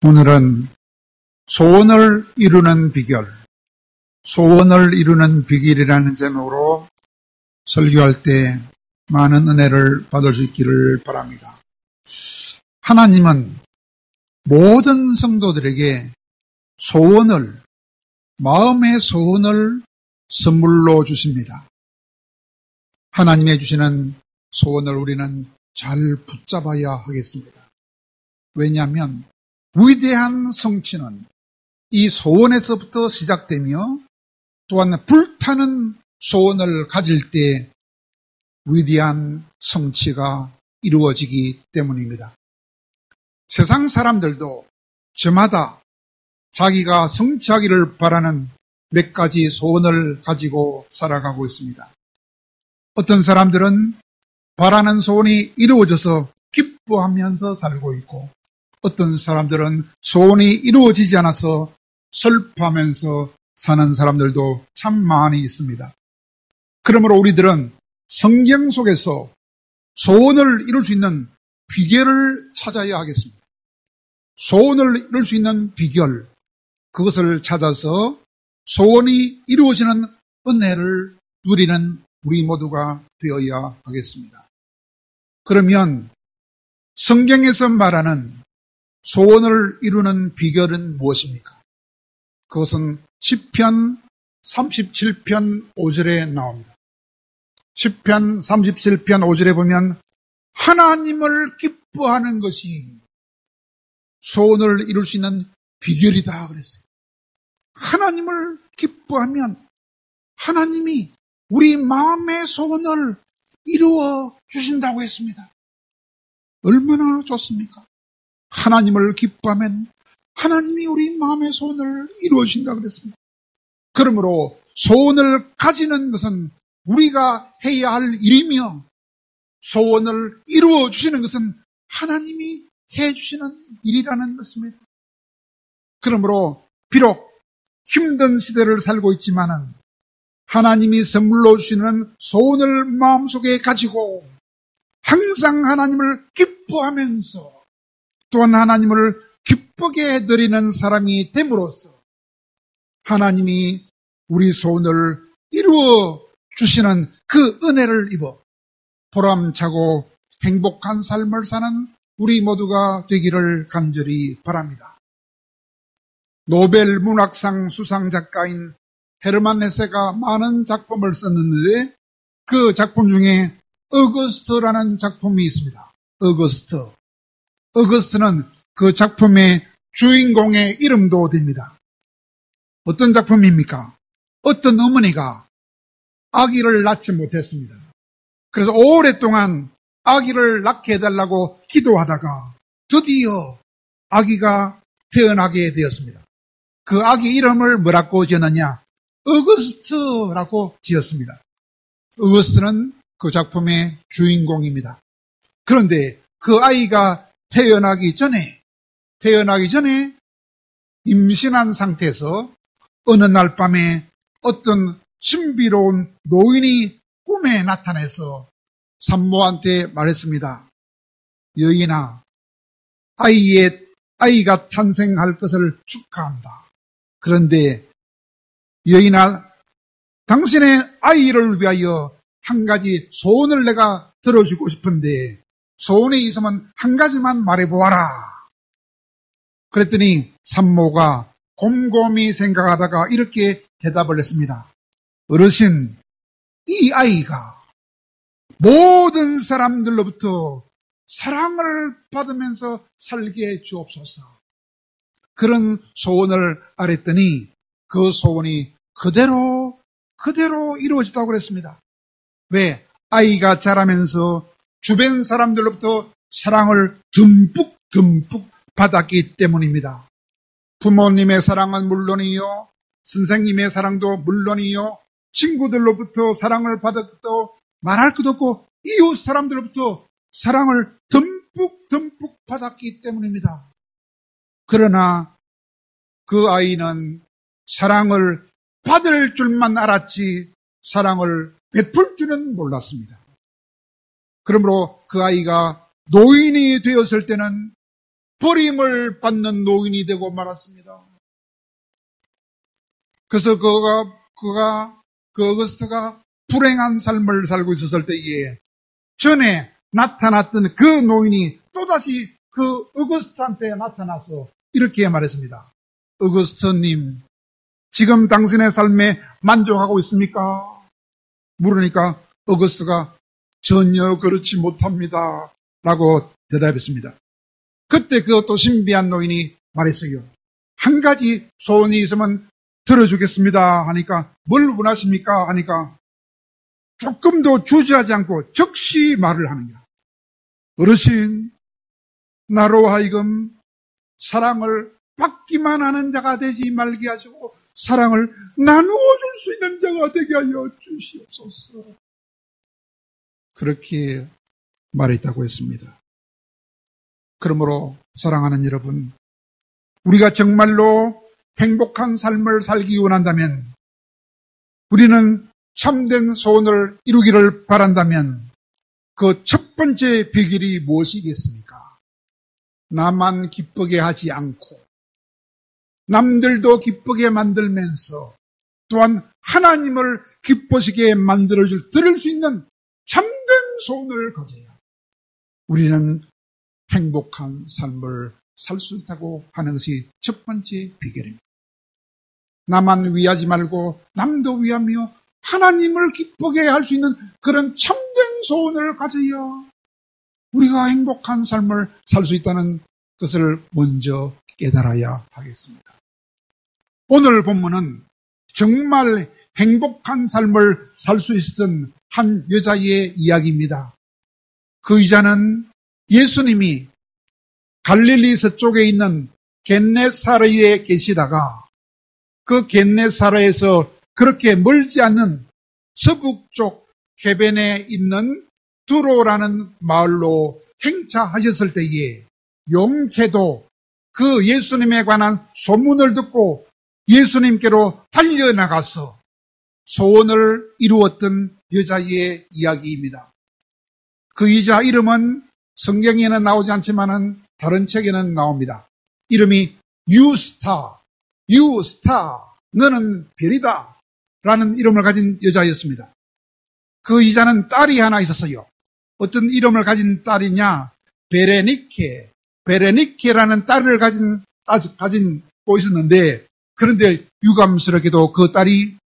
오늘은 소원을 이루는 비결, 소원을 이루는 비결이라는 제목으로 설교할 때 많은 은혜를 받을 수 있기를 바랍니다. 하나님은 모든 성도들에게 소원을, 마음의 소원을 선물로 주십니다. 하나님의 주시는 소원을 우리는 잘 붙잡아야 하겠습니다. 왜냐하면 위대한 성취는 이 소원에서부터 시작되며 또한 불타는 소원을 가질 때 위대한 성취가 이루어지기 때문입니다. 세상 사람들도 저마다 자기가 성취하기를 바라는 몇 가지 소원을 가지고 살아가고 있습니다. 어떤 사람들은 바라는 소원이 이루어져서 기뻐하면서 살고 있고, 어떤 사람들은 소원이 이루어지지 않아서 슬퍼하면서 사는 사람들도 참 많이 있습니다. 그러므로 우리들은 성경 속에서 소원을 이룰 수 있는 비결을 찾아야 하겠습니다. 소원을 이룰 수 있는 비결, 그것을 찾아서 소원이 이루어지는 은혜를 누리는 우리 모두가 되어야 하겠습니다. 그러면 성경에서 말하는 소원을 이루는 비결은 무엇입니까? 그것은 시편 37편 5절에 나옵니다. 시편 37편 5절에 보면 하나님을 기뻐하는 것이 소원을 이룰 수 있는 비결이다 그랬어요. 하나님을 기뻐하면 하나님이 우리 마음의 소원을 이루어 주신다고 했습니다. 얼마나 좋습니까? 하나님을 기뻐하면 하나님이 우리 마음의 소원을 이루어 주신다고 그랬습니다. 그러므로 소원을 가지는 것은 우리가 해야 할 일이며, 소원을 이루어 주시는 것은 하나님이 해 주시는 일이라는 것입니다. 그러므로 비록 힘든 시대를 살고 있지만은 하나님이 선물로 주시는 소원을 마음속에 가지고 항상 하나님을 기뻐하면서 또한 하나님을 기쁘게 해드리는 사람이 됨으로써 하나님이 우리 소원을 이루어 주시는 그 은혜를 입어 보람차고 행복한 삶을 사는 우리 모두가 되기를 간절히 바랍니다. 노벨 문학상 수상 작가인 헤르만 헤세가 많은 작품을 썼는데 그 작품 중에 어거스트라는 작품이 있습니다. 어거스트는 그 작품의 주인공의 이름도 됩니다. 어떤 작품입니까? 어떤 어머니가 아기를 낳지 못했습니다. 그래서 오랫동안 아기를 낳게 해달라고 기도하다가 드디어 아기가 태어나게 되었습니다. 그 아기 이름을 뭐라고 지었느냐? 어거스트라고 지었습니다. 어거스트는 그 작품의 주인공입니다. 그런데 그 아이가 태어나기 전에 임신한 상태에서 어느 날 밤에 어떤 신비로운 노인이 꿈에 나타나서 산모한테 말했습니다. 여인아, 아이가 탄생할 것을 축하한다. 그런데 여인아, 당신의 아이를 위하여 한 가지 소원을 내가 들어주고 싶은데 소원이 있으면 한 가지만 말해보아라. 그랬더니 산모가 곰곰이 생각하다가 이렇게 대답을 했습니다. 어르신, 이 아이가 모든 사람들로부터 사랑을 받으면서 살게 해 주옵소서. 그런 소원을 아랬더니 그 소원이 그대로 이루어지다고 그랬습니다. 왜? 아이가 자라면서 주변 사람들로부터 사랑을 듬뿍 받았기 때문입니다. 부모님의 사랑은 물론이요, 선생님의 사랑도 물론이요, 친구들로부터 사랑을 받았도 말할 것도 없고 이웃 사람들로부터 사랑을 듬뿍 받았기 때문입니다. 그러나 그 아이는 사랑을 받을 줄만 알았지 사랑을 베풀 줄은 몰랐습니다. 그러므로 그 아이가 노인이 되었을 때는 버림을 받는 노인이 되고 말았습니다. 그래서 그 어거스트가 불행한 삶을 살고 있었을 때에 전에 나타났던 그 노인이 또다시 그 어거스트한테 나타나서 이렇게 말했습니다. 어거스트님, 지금 당신의 삶에 만족하고 있습니까? 물으니까 어거스트가 전혀 그렇지 못합니다. 라고 대답했습니다. 그때 그것도 신비한 노인이 말했어요. 한 가지 소원이 있으면 들어주겠습니다. 하니까 뭘 원하십니까? 하니까 조금도 주저하지 않고 즉시 말을 하는 거야. 어르신, 나로 하여금 사랑을 받기만 하는 자가 되지 말게 하시고 사랑을 나누어 줄 수 있는 자가 되게 하여 주시옵소서. 그렇게 말했다고 했습니다. 그러므로 사랑하는 여러분, 우리가 정말로 행복한 삶을 살기 원한다면, 우리는 참된 소원을 이루기를 바란다면 그 첫 번째 비결이 무엇이겠습니까? 나만 기쁘게 하지 않고 남들도 기쁘게 만들면서 또한 하나님을 기쁘시게 만들어줄 들을 수 있는 참된 소원을 가져야 우리는 행복한 삶을 살 수 있다고 하는 것이 첫 번째 비결입니다. 나만 위하지 말고 남도 위하며 하나님을 기쁘게 할 수 있는 그런 참된 소원을 가져야 우리가 행복한 삶을 살 수 있다는 것을 먼저 깨달아야 하겠습니다. 오늘 본문은 정말 행복한 삶을 살 수 있었던 한 여자의 이야기입니다. 그 여자는 예수님이 갈릴리 서쪽에 있는 겟네사라에 계시다가 그 겟네사라에서 그렇게 멀지 않는 서북쪽 해변에 있는 두로라는 마을로 행차하셨을 때에 용케도 그 예수님에 관한 소문을 듣고 예수님께로 달려나가서 소원을 이루었던 여자의 이야기입니다. 그 여자 이름은 성경에는 나오지 않지만 다른 책에는 나옵니다. 이름이 유스타, 너는 별이다 라는 이름을 가진 여자였습니다. 그 여자는 딸이 하나 있었어요. 어떤 이름을 가진 딸이냐? 베레니케라는 딸을 가지고 있었는데, 그런데 유감스럽게도 그 딸이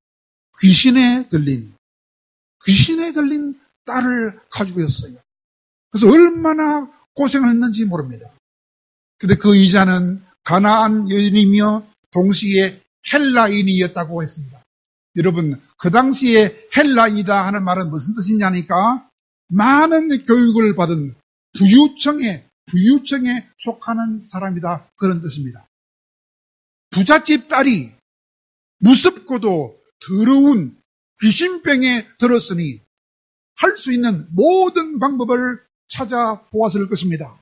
귀신에 들린 딸을 가지고 있었어요. 그래서 얼마나 고생을 했는지 모릅니다. 근데 그 여자는 가나안 여인이며 동시에 헬라인이었다고 했습니다. 여러분, 그 당시에 헬라이다 하는 말은 무슨 뜻이냐니까 많은 교육을 받은 부유층에 속하는 사람이다, 그런 뜻입니다. 부잣집 딸이 무섭고도 더러운 귀신병에 들었으니 할 수 있는 모든 방법을 찾아보았을 것입니다.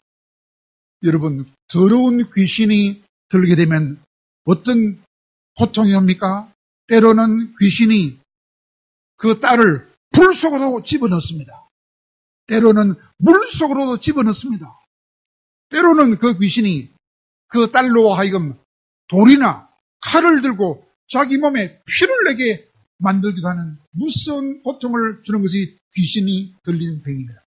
여러분, 더러운 귀신이 들게 되면 어떤 고통이 옵니까? 때로는 귀신이 그 딸을 불 속으로 집어넣습니다. 때로는 물 속으로도 집어넣습니다. 때로는 그 귀신이 그 딸로 하여금 돌이나 칼을 들고 자기 몸에 피를 내게 만들기도 하는 무서운 고통을 주는 것이 귀신이 들리는 병입니다.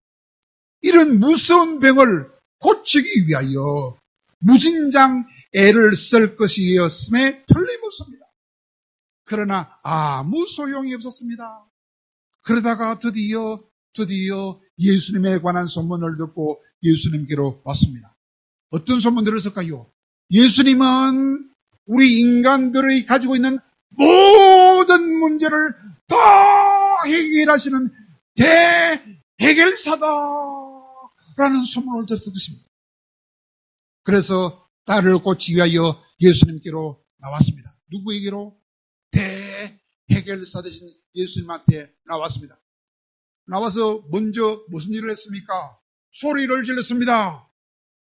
이런 무서운 병을 고치기 위하여 무진장 애를 쓸 것이었음에 틀림없습니다. 그러나 아무 소용이 없었습니다. 그러다가 드디어 예수님에 관한 소문을 듣고 예수님께로 왔습니다. 어떤 소문 들었을까요? 예수님은 우리 인간들이 가지고 있는 모든 문제를 다 해결하시는 대해결사다라는 소문을 들었던 것입니다. 그래서 딸을 고치기 위하여 예수님께로 나왔습니다. 누구에게로? 대해결사 되신 예수님한테 나왔습니다. 나와서 먼저 무슨 일을 했습니까? 소리를 질렀습니다.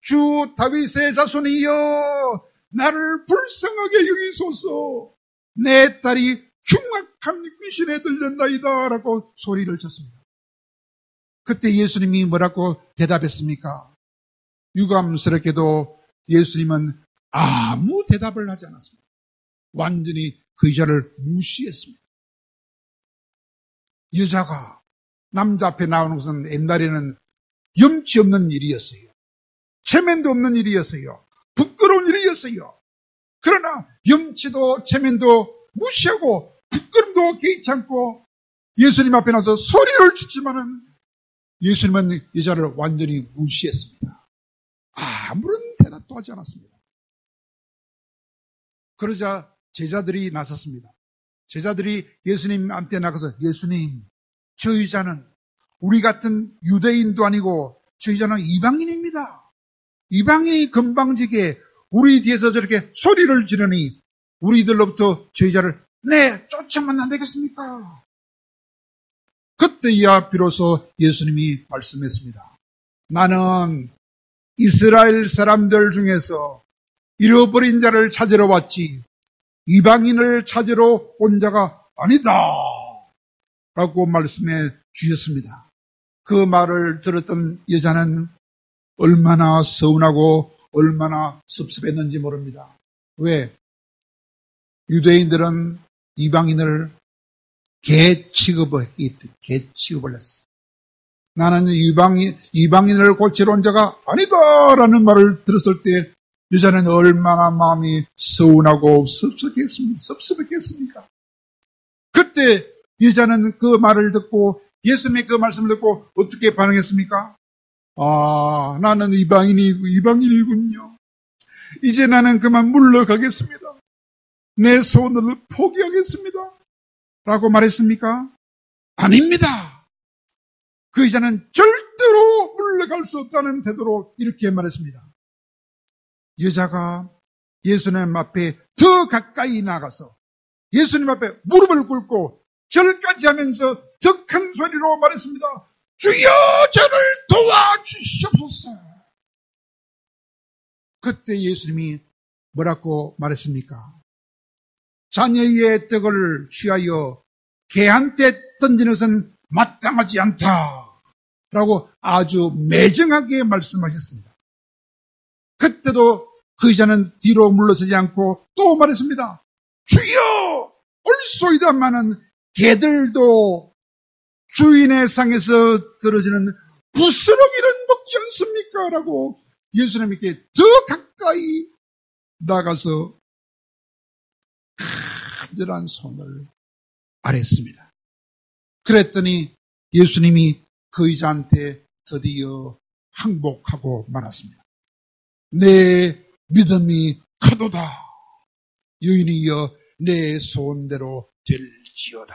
주 다윗의 자손이여, 나를 불쌍하게 여기소서. 내 딸이 흉악한 귀신에 들렸나이다 라고 소리를 쳤습니다. 그때 예수님이 뭐라고 대답했습니까? 유감스럽게도 예수님은 아무 대답을 하지 않았습니다. 완전히 그 여자를 무시했습니다. 여자가 남자 앞에 나오는 것은 옛날에는 염치 없는 일이었어요. 체면도 없는 일이었어요. 부끄러운 일이었어요. 그러나 염치도 체면도 무시하고 부끄럼도 개의치 않고 예수님 앞에 나서 소리를 치지만은 예수님은 여자를 완전히 무시했습니다. 아무런 대답도 하지 않았습니다. 그러자 제자들이 나섰습니다. 제자들이 예수님한테 나가서 예수님, 저 여자는 우리 같은 유대인도 아니고 저 여자는 이방인입니다. 이방인이 건방지게 우리 뒤에서 저렇게 소리를 지르니 우리들로부터 저 여자를 쫓아만 안 되겠습니까? 그때야 비로소 예수님이 말씀했습니다. 나는 이스라엘 사람들 중에서 잃어버린 자를 찾으러 왔지 이방인을 찾으러 온 자가 아니다 라고 말씀해 주셨습니다. 그 말을 들었던 여자는 얼마나 서운하고 얼마나 섭섭했는지 모릅니다. 왜? 유대인들은 이방인을 개 취급을 했어요. 나는 이방인을 고치러 온 자가 아니다라는 말을 들었을 때 여자는 얼마나 마음이 서운하고 섭섭했겠습니까? 그때 여자는 그 말을 듣고 예수님의 그 말씀을 듣고 어떻게 반응했습니까? 아, 나는 이방인이군요. 이제 나는 그만 물러가겠습니다. 내 소원을 포기하겠습니다. 라고 말했습니까? 아닙니다. 그 여자는 절대로 물러갈 수 없다는 태도로 이렇게 말했습니다. 여자가 예수님 앞에 더 가까이 나가서 예수님 앞에 무릎을 꿇고 절까지 하면서 더 큰 소리로 말했습니다. 주여 저를 도와주시옵소서. 그때 예수님이 뭐라고 말했습니까? 자녀의 떡을 취하여 개한테 던지는 것은 마땅하지 않다 라고 아주 매정하게 말씀하셨습니다. 그때도 그 여자는 뒤로 물러서지 않고 또 말했습니다. 주여 옳소이다마는 개들도 주인의 상에서 떨어지는 부스러기를 먹지 않습니까? 라고 예수님께 더 가까이 나가서 간절한 손을 아랬습니다. 그랬더니 예수님이 그 여자한테 드디어 항복하고 말았습니다. 내 믿음이 크도다. 여인이여 내 소원대로 될지어다.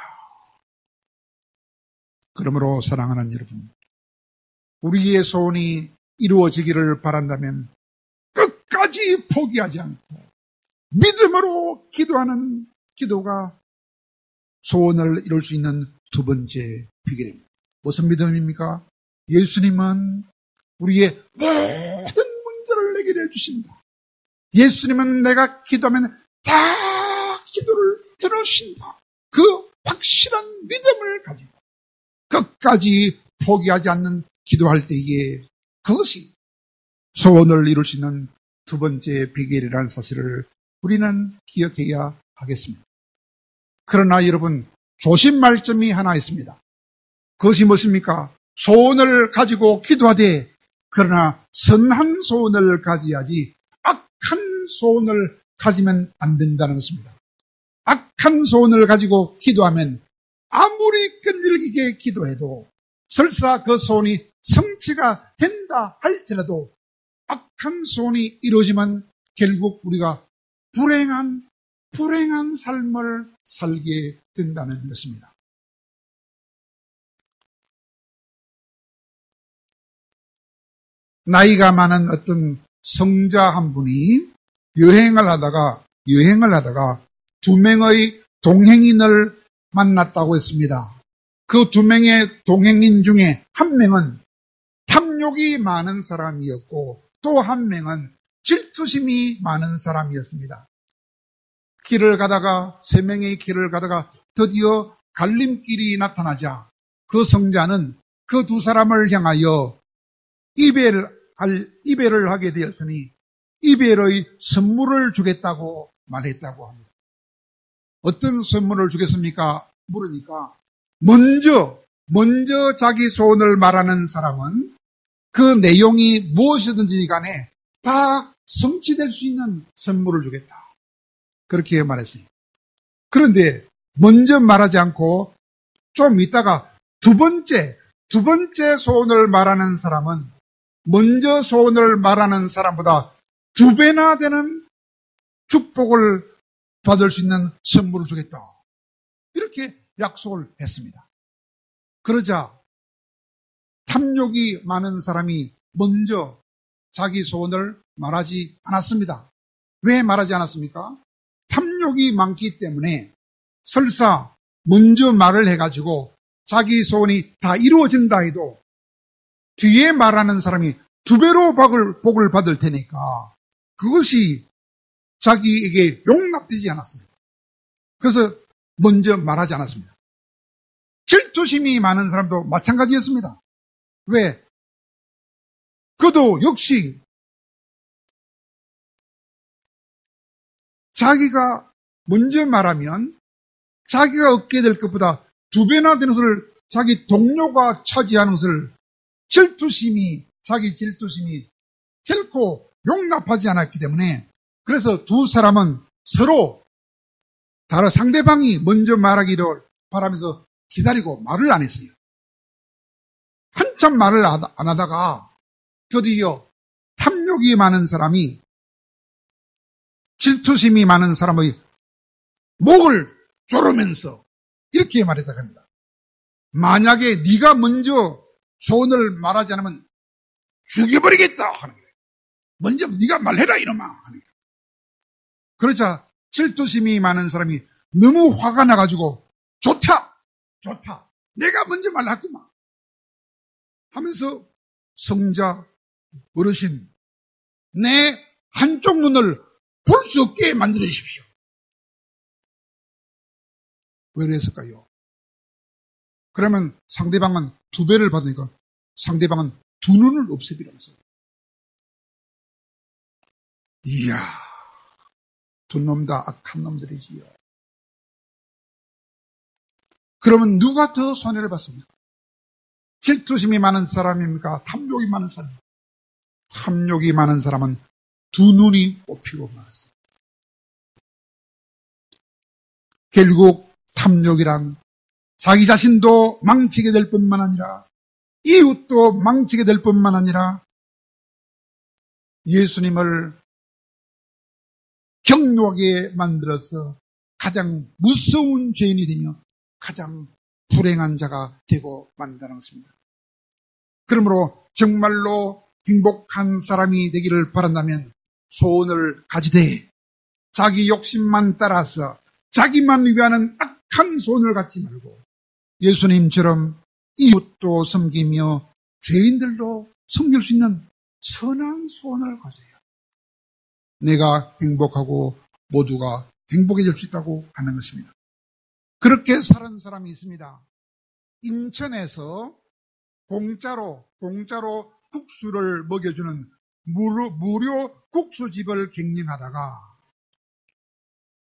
그러므로 사랑하는 여러분, 우리의 소원이 이루어지기를 바란다면 끝까지 포기하지 않고 믿음으로 기도하는 기도가 소원을 이룰 수 있는 두 번째 비결입니다. 무슨 믿음입니까? 예수님은 우리의 모든 문제를 해결해 주신다. 예수님은 내가 기도하면 다 기도를 들으신다. 그 확실한 믿음을 가지고 끝까지 포기하지 않는 기도할 때에 그것이 소원을 이룰 수 있는 두 번째 비결이라는 사실을 우리는 기억해야 하겠습니다. 그러나 여러분, 조심할 점이 하나 있습니다. 그것이 무엇입니까? 소원을 가지고 기도하되 그러나 선한 소원을 가져야지 악한 소원을 가지면 안 된다는 것입니다. 악한 소원을 가지고 기도하면 아무리 끈질기게 기도해도 설사 그 소원이 성취가 된다 할지라도 악한 소원이 이루어지면 결국 우리가 불행한 삶을 살게 된다는 것입니다. 나이가 많은 어떤 성자 한 분이 여행을 하다가 두 명의 동행인을 만났다고 했습니다. 그 두 명의 동행인 중에 한 명은 탐욕이 많은 사람이었고 또 한 명은 질투심이 많은 사람이었습니다. 세 명의 길을 가다가 드디어 갈림길이 나타나자 그 성자는 그 두 사람을 향하여 이별을 하게 되었으니 이별의 선물을 주겠다고 말했다고 합니다. 어떤 선물을 주겠습니까? 물으니까 먼저 자기 소원을 말하는 사람은 그 내용이 무엇이든지 간에 다 성취될 수 있는 선물을 주겠다. 그렇게 말했어요. 그런데 먼저 말하지 않고 좀 있다가 두 번째 소원을 말하는 사람은 먼저 소원을 말하는 사람보다 2배나 되는 축복을 받을 수 있는 선물을 주겠다. 이렇게 약속을 했습니다. 그러자 탐욕이 많은 사람이 먼저 자기 소원을 말하지 않았습니다. 왜 말하지 않았습니까? 탐욕이 많기 때문에 설사 먼저 말을 해가지고 자기 소원이 다 이루어진다 해도 뒤에 말하는 사람이 2배로 복을 받을 테니까 그것이 자기에게 용납되지 않았습니다. 그래서 먼저 말하지 않았습니다. 질투심이 많은 사람도 마찬가지였습니다. 왜? 그도 역시 자기가 먼저 말하면 자기가 얻게 될 것보다 2배나 되는 것을 자기 동료가 차지하는 것을 자기 질투심이 결코 용납하지 않았기 때문에 그래서 두 사람은 서로 다른 상대방이 먼저 말하기를 바라면서 기다리고 말을 안 했어요. 한참 말을 안 하다가 드디어 탐욕이 많은 사람이 질투심이 많은 사람의 목을 조르면서 이렇게 말했다고 합니다. 만약에 네가 먼저 소원을 말하지 않으면 죽여버리겠다 하는 거예요. 먼저 네가 말해라 이놈아 하는 거예요. 그러자 질투심이 많은 사람이 너무 화가 나가지고 좋다 내가 먼저 말했구만 하면서 성자 어르신 내 한쪽 눈을 볼 수 없게 만들어 주십시오. 왜 그랬을까요? 그러면 상대방은 2배를 받으니까 상대방은 2눈을 없애버리면서 이야 두 놈 다 악한 놈들이지요. 그러면 누가 더 손해를 받습니까? 질투심이 많은 사람입니까? 탐욕이 많은 사람? 탐욕이 많은 사람은 2눈이 뽑히고 말았습니다. 결국 탐욕이란 자기 자신도 망치게 될 뿐만 아니라 이웃도 망치게 될 뿐만 아니라 예수님을 경노하게 만들어서 가장 무서운 죄인이 되며 가장 불행한 자가 되고 만다는 것입니다. 그러므로 정말로 행복한 사람이 되기를 바란다면 소원을 가지되 자기 욕심만 따라서 자기만 위하는 악한 소원을 갖지 말고 예수님처럼 이웃도 섬기며 죄인들도 섬길 수 있는 선한 소원을 가져야 내가 행복하고 모두가 행복해질 수 있다고 하는 것입니다. 그렇게 사는 사람이 있습니다. 인천에서 공짜로 국수를 먹여주는 무료 국수집을 경영하다가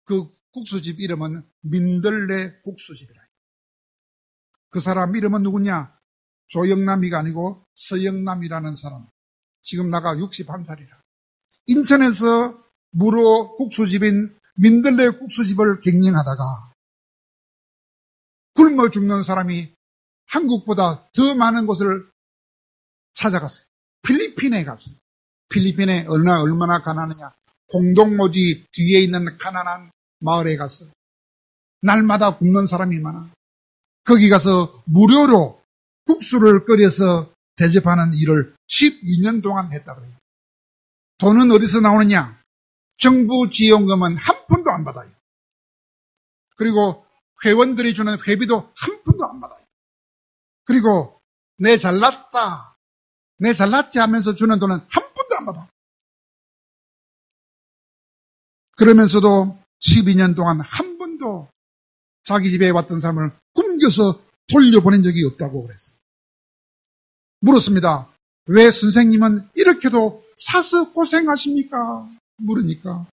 그 국수집 이름은 민들레 국수집이라. 그 사람 이름은 누구냐? 조영남이가 아니고 서영남이라는 사람. 지금 나가 61살이라. 인천에서 무료 국수집인 민들레 국수집을 경영하다가 굶어 죽는 사람이 한국보다 더 많은 곳을 찾아갔어요. 필리핀에 갔어요. 필리핀에 얼마나 가난하냐. 공동모지 뒤에 있는 가난한 마을에 갔어요. 날마다 굶는 사람이 많아. 거기 가서 무료로 국수를 끓여서 대접하는 일을 12년 동안 했다 그래요. 돈은 어디서 나오느냐? 정부 지원금은 한 푼도 안 받아요. 그리고 회원들이 주는 회비도 한 푼도 안 받아요. 그리고 내 잘났지 하면서 주는 돈은 한 푼도 안 받아. 그러면서도 12년 동안 한 번도 자기 집에 왔던 사람을 굶겨서 돌려보낸 적이 없다고 그랬어요. 물었습니다. 왜 선생님은 이렇게도 사서 고생하십니까? 물으니까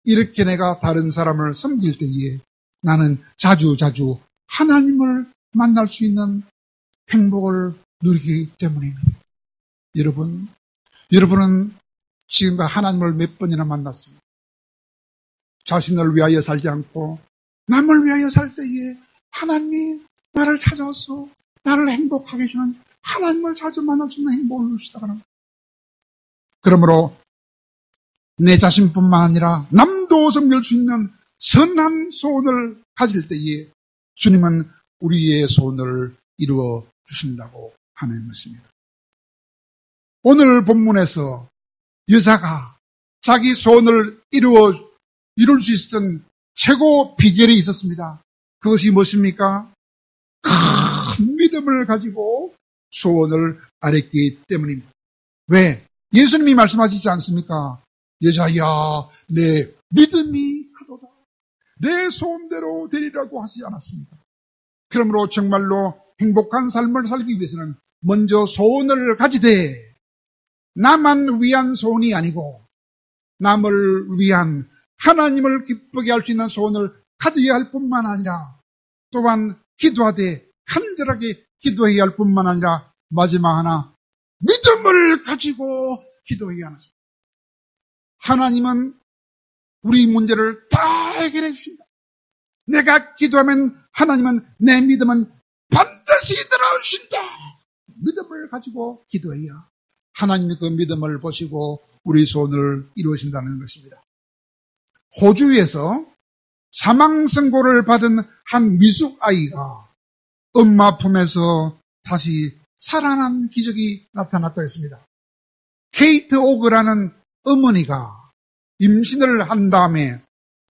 이렇게 내가 다른 사람을 섬길 때에 나는 자주 하나님을 만날 수 있는 행복을 누리기 때문입니다. 여러분은 지금과 하나님을 몇 번이나 만났습니다. 자신을 위하여 살지 않고 남을 위하여 살 때에 하나님이 나를 찾아서 나를 행복하게 해주는 하나님을 자주 만날 수 있는 행복을 누리시다가 합니다. 그러므로 내 자신뿐만 아니라 남도 섬길 수 있는 선한 소원을 가질 때에 주님은 우리의 소원을 이루어 주신다고 하는 것입니다. 오늘 본문에서 여자가 자기 소원을 이룰 수 있었던 최고 비결이 있었습니다. 그것이 무엇입니까? 큰 믿음을 가지고 소원을 아뢰기 때문입니다. 왜? 예수님이 말씀하시지 않습니까? 여자야, 내 믿음이 크도다. 내 소원대로 되리라고 하시지 않았습니까? 그러므로 정말로 행복한 삶을 살기 위해서는 먼저 소원을 가지되 나만 위한 소원이 아니고 남을 위한 하나님을 기쁘게 할 수 있는 소원을 가져야 할 뿐만 아니라 또한 기도하되 간절하게 기도해야 할 뿐만 아니라 마지막 하나 믿음을 가지고 기도해야 하는 소원. 하나님은 우리 문제를 다 해결해 주신다. 내가 기도하면 하나님은 내 믿음은 반드시 들어주신다. 믿음을 가지고 기도해야 하나님이 그 믿음을 보시고 우리 소원을 이루어진다는 것입니다. 호주에서 사망 선고를 받은 한 미숙 아이가 엄마 품에서 다시 살아난 기적이 나타났다고 했습니다. 케이트 오그라는 어머니가 임신을 한 다음에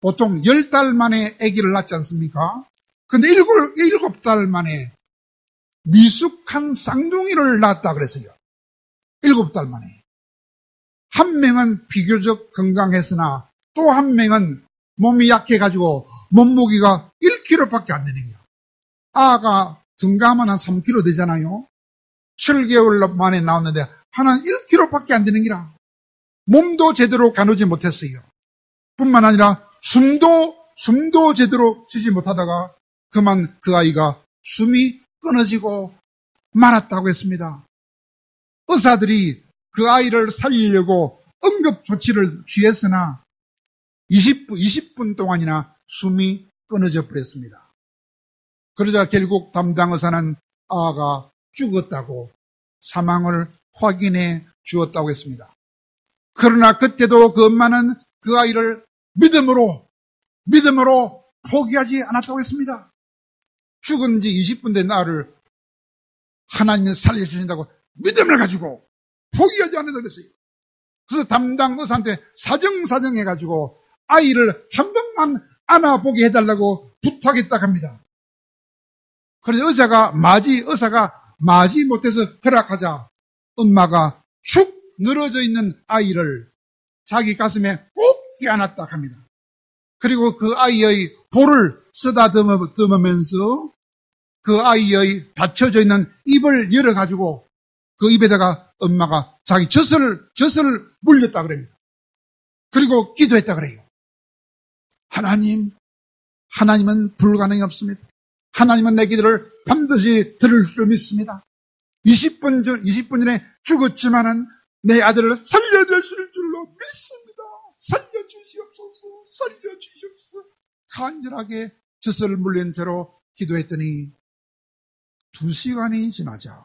보통 10달 만에 아기를 낳지 않습니까? 근데 7달 만에 미숙한 쌍둥이를 낳았다 그랬어요. 7달 만에. 한 명은 비교적 건강했으나 또 한 명은 몸이 약해가지고 몸무게가 1kg밖에 안 되는 거야. 아가 등가하면 한 3kg 되잖아요. 7개월 만에 나왔는데 하나는 1kg밖에 안 되는 거라. 몸도 제대로 가누지 못했어요. 뿐만 아니라 숨도 제대로 쉬지 못하다가 그만 그 아이가 숨이 끊어지고 말았다고 했습니다. 의사들이 그 아이를 살리려고 응급조치를 취했으나 20분 동안이나 숨이 끊어져 버렸습니다. 그러자 결국 담당 의사는 아가 죽었다고 사망을 확인해 주었다고 했습니다. 그러나 그때도 그 엄마는 그 아이를 믿음으로 포기하지 않았다고 했습니다. 죽은 지 20분 된 나를 하나님이 살려주신다고 믿음을 가지고 포기하지 않는다고 그랬어요. 그래서 담당 의사한테 사정해가지고 아이를 한 번만 안아보게 해달라고 부탁했다고 합니다. 그래서 의사가 마지 못해서 허락하자 엄마가 축 늘어져 있는 아이를 자기 가슴에 꼭 껴안았다고 합니다. 그리고 그 아이의 볼을 쓰다듬으면서 그 아이의 닫혀져 있는 입을 열어가지고 그 입에다가 엄마가 자기 젖을 물렸다 그럽니다. 그리고 기도했다 그래요. 하나님은 불가능이 없습니다. 하나님은 내 기도를 반드시 들을 줄 믿습니다. 20분 전에 죽었지만은 내 아들을 살려주실 줄로 믿습니다. 살려주시옵소서. 간절하게 젖을 물린 채로 기도했더니 2시간이 지나자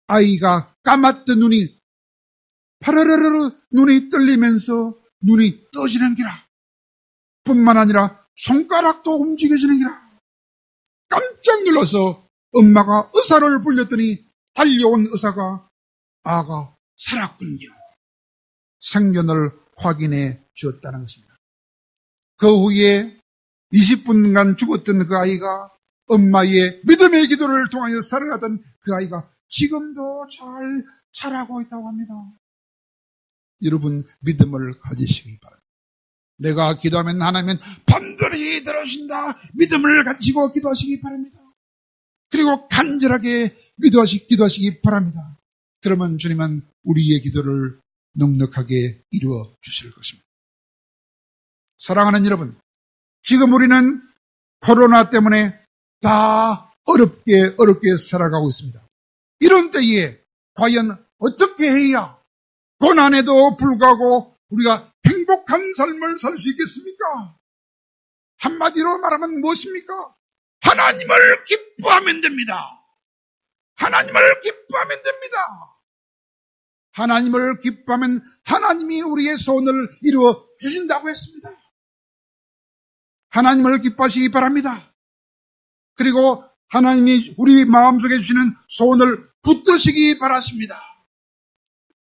아이가 까맣던 눈이 파르르르 눈이 떨리면서 눈이 떠지는 기라. 뿐만 아니라 손가락도 움직여지는 기라. 깜짝 놀라서 엄마가 의사를 불렀더니 달려온 의사가 아가 살았군요. 생전을 확인해 주었다는 것입니다. 그 후에 20분간 죽었던 그 아이가 엄마의 믿음의 기도를 통하여 살아나던 그 아이가 지금도 잘 자라고 있다고 합니다. 여러분 믿음을 가지시기 바랍니다. 내가 기도하면 하나님은 반드시 들어주신다. 믿음을 가지고 기도하시기 바랍니다. 그리고 간절하게 기도하시기 바랍니다. 그러면 주님은 우리의 기도를 넉넉하게 이루어 주실 것입니다. 사랑하는 여러분, 지금 우리는 코로나 때문에 다 어렵게 살아가고 있습니다. 이런 때에 과연 어떻게 해야 고난에도 불구하고 우리가 행복한 삶을 살 수 있겠습니까? 한마디로 말하면 무엇입니까? 하나님을 기뻐하면 됩니다. 하나님을 기뻐하면 됩니다. 하나님을 기뻐하면 하나님이 우리의 소원을 이루어 주신다고 했습니다. 하나님을 기뻐하시기 바랍니다. 그리고 하나님이 우리 마음속에 주시는 소원을 붙드시기 바랍니다.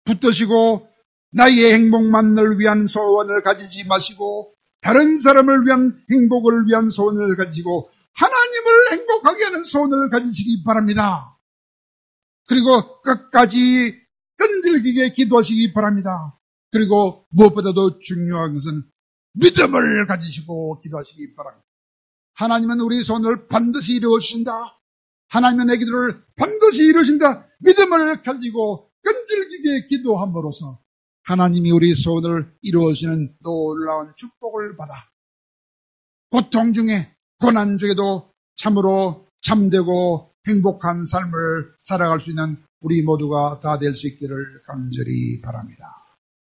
붙드시고 나의 행복만을 위한 소원을 가지지 마시고 다른 사람을 위한 행복을 위한 소원을 가지고 하나님을 행복하게 하는 소원을 가지시기 바랍니다. 그리고 끝까지 끈질기게 기도하시기 바랍니다. 그리고 무엇보다도 중요한 것은 믿음을 가지시고 기도하시기 바랍니다. 하나님은 우리 소원을 반드시 이루어주신다. 하나님은 내 기도를 반드시 이루어주신다. 믿음을 가지고 끈질기게 기도함으로써 하나님이 우리 소원을 이루어주시는 놀라운 축복을 받아 고통 중에 고난 중에도 참으로 참되고 행복한 삶을 살아갈 수 있는 우리 모두가 다 될 수 있기를 간절히 바랍니다.